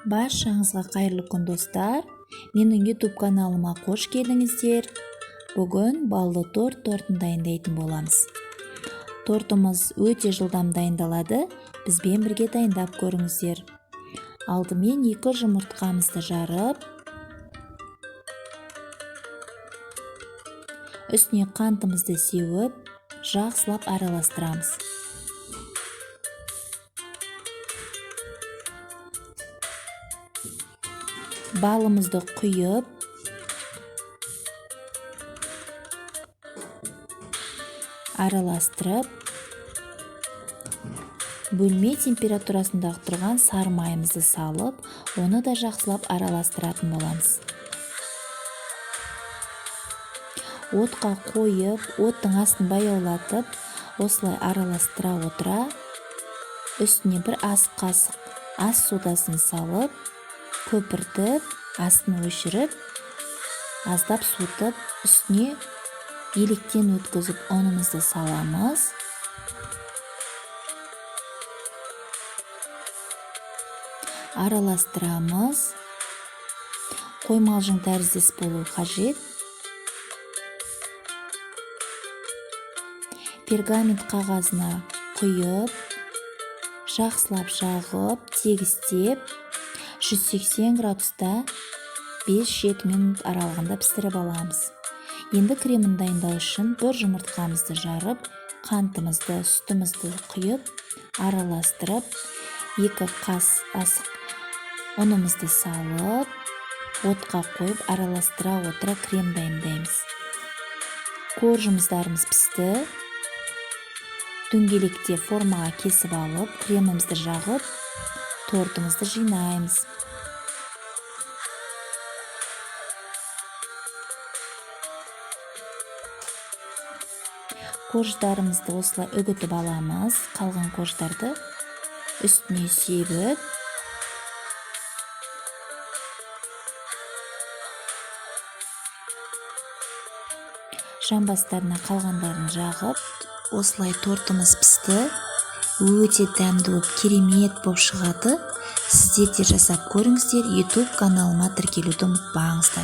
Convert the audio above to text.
Баршаңызға қайырлы күн достар. Менің YouTube каналыма қош келдіңіздер. Бүгін балды тортын дайындайтын боламыз. Тортымыз өте жылдам дайындалады. Бізбен бірге дайындап көріңіздер. Алдымен 2 жұмыртқамызды жарып, үстіне қантымызды сеуіп, жақсылап араластырамыз. Балымызды құйып, араластырып, бөлме температурасындағы тұрған сары майымызды салып, оны да жақсылап араластыратын боламыз. Отқа қойып, оттың астын баяулатып, осылай араластыра отыра, үстіне бір ас қасық ас содасын салып, көпіртіп, астын өшіріп, аздап суытып, үстіне електен өткізіп ұнымызды саламыз. Араластырамыз. Қоймалжың тәріздес болу қажет. Пергамент қағазына құйып, жақсылап жағып, тегістеп, 180 градуста 5-7 минут аралығында пісіріп аламыз. Енді кремін дайындау үшін бір жұмыртқамызды жарып, қантымызды, сүтімізді құйып, араластырып, 2 қас асық ұнымызды салып, отқа қойып, араластыра отыра крем дайындаймыз. Коржымыздарымыз пісті. Дөңгелекте формаға кесіп алып, кремімізді жағып, тортымызды жинаймыз. Корждарымызды осылай үгітіп аламыз. Қалған корждарды үстіне себіп, жамбастарына қалғандарын жағып, осылай тортымыз пісті. Өте дәмді болып, керемет болып шығады. Сіздер де жасап көріңіздер. YouTube каналыма тіркелуді ұмытпаңыздар.